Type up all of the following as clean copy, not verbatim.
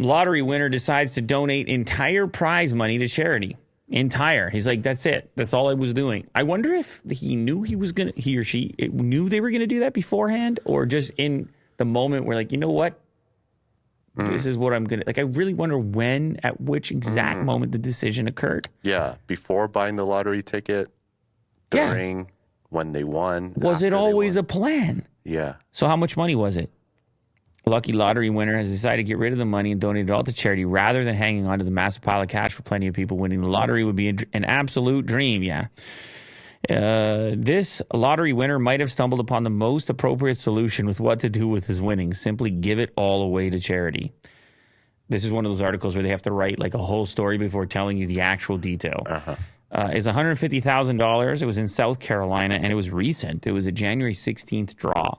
lottery winner decides to donate entire prize money to charity. Entire. He's like, that's it. That's all I was doing. I wonder if he knew he or she knew they were going to do that beforehand, or just in the moment where, like, you know what? This is what I'm going to, like, I really wonder at which exact moment the decision occurred. Yeah. Before buying the lottery ticket, during, when they won. Was it always a plan? Yeah. So how much money was it? A lucky lottery winner has decided to get rid of the money and donate it all to charity rather than hanging on to the massive pile of cash. For plenty of people, winning the lottery would be an absolute dream. Yeah. This lottery winner might have stumbled upon the most appropriate solution with what to do with his winnings. Simply give it all away to charity. This is one of those articles where they have to write like a whole story before telling you the actual detail. It's $150,000. It was in South Carolina, and it was recent. It was a January 16th draw.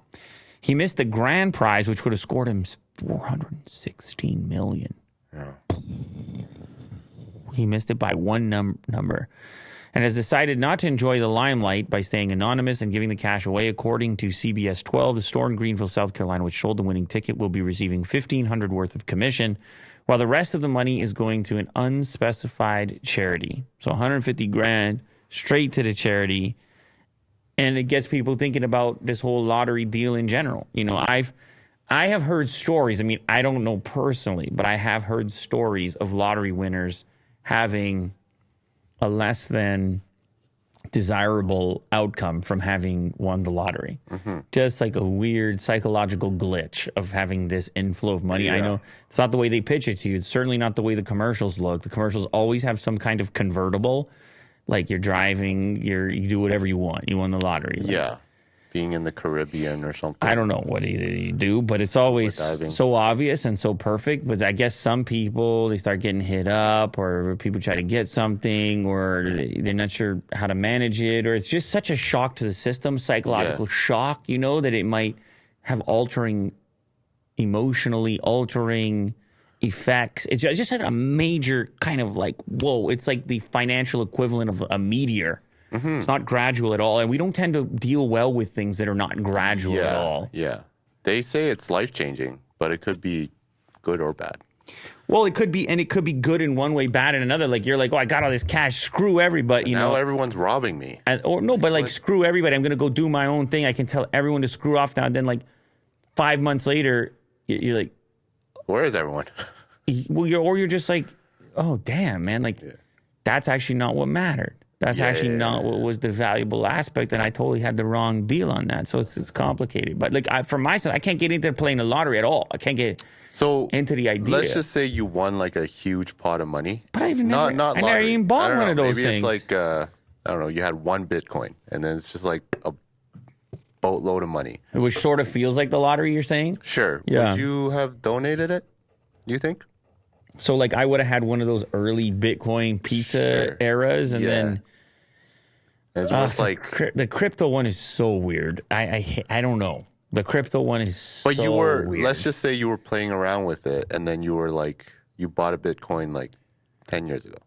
He missed the grand prize, which would have scored him $416 million. Yeah. He missed it by one number, and has decided not to enjoy the limelight by staying anonymous and giving the cash away. According to CBS 12, the store in Greenville, South Carolina, which sold the winning ticket, will be receiving $1,500 worth of commission, while the rest of the money is going to an unspecified charity. So 150 grand straight to the charity. And it gets people thinking about this whole lottery deal in general. You know, I have heard stories. I mean, I don't know personally, but I have heard stories of lottery winners having a less than desirable outcome from having won the lottery. Just like a weird psychological glitch of having this inflow of money. Yeah. I know it's not the way they pitch it to you. It's certainly not the way the commercials look. The commercials always have some kind of convertible. Like you're driving, you do whatever you want. You won the lottery. Like, yeah. Being in the Caribbean or something. I don't know what you do, but it's always so obvious and so perfect. But I guess some people, they start getting hit up, or people try to get something, or they're not sure how to manage it, or it's just such a shock to the system, psychological shock, you know, that it might have emotionally altering effects. It's just a major kind of like, whoa, it's like the financial equivalent of a meteor. It's not gradual at all. And we don't tend to deal well with things that are not gradual at all. Yeah. They say it's life-changing, but it could be good or bad. Well, it could be, and it could be good in one way, bad in another. Like, you're like, oh, I got all this cash, screw everybody. Now everyone's robbing me. But like, screw everybody. I'm going to go do my own thing. I can tell everyone to screw off now. And then like 5 months later, you're like, where is everyone? Well, you're just like, oh, damn, man. Like, that's actually not what mattered. That's actually not what was the valuable aspect, and I totally had the wrong deal on that. So it's complicated. But like from my side, I can't get into playing the lottery at all. I can't get into the idea. Let's just say you won like a huge pot of money. But I never even bought one of those things. Maybe it's like I don't know. You had one Bitcoin, and then it's just like a boatload of money, which sort of feels like the lottery. You're saying? Sure. Yeah. Would you have donated it? You think? So like I would have had one of those early Bitcoin pizza eras, and then. It's worth the crypto one is so weird. I don't know. The crypto one is so weird. Let's just say you were playing around with it, and then you were like, you bought a Bitcoin like 10 years ago.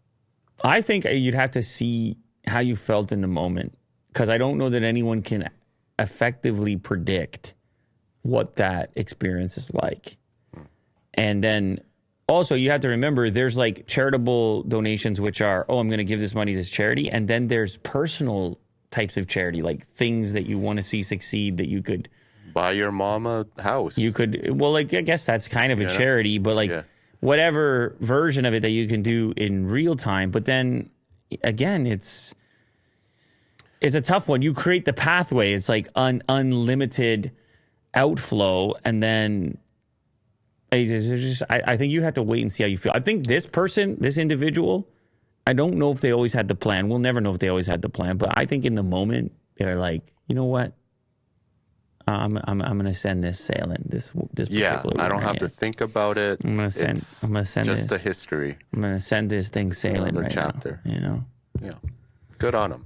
I think you'd have to see how you felt in the moment, because I don't know that anyone can effectively predict what that experience is like. And then also, you have to remember, there's like charitable donations, which are, oh, I'm going to give this money to this charity. And then there's personal types of charity, like things that you want to see succeed that you could buy your mom a house. You could, well, like, I guess that's kind of a charity, but like whatever version of it that you can do in real time. But then again, it's a tough one. You create the pathway. It's like unlimited outflow. And then I think you have to wait and see how you feel. I think this individual, I don't know if they always had the plan. We'll never know if they always had the plan. But I think in the moment, they're like, you know what? I'm going to send this sailing. This particular I don't have to think about it. I'm going to send just a history. I'm going to send this thing sailing. Another right chapter. Now, you know. Yeah. Good on them.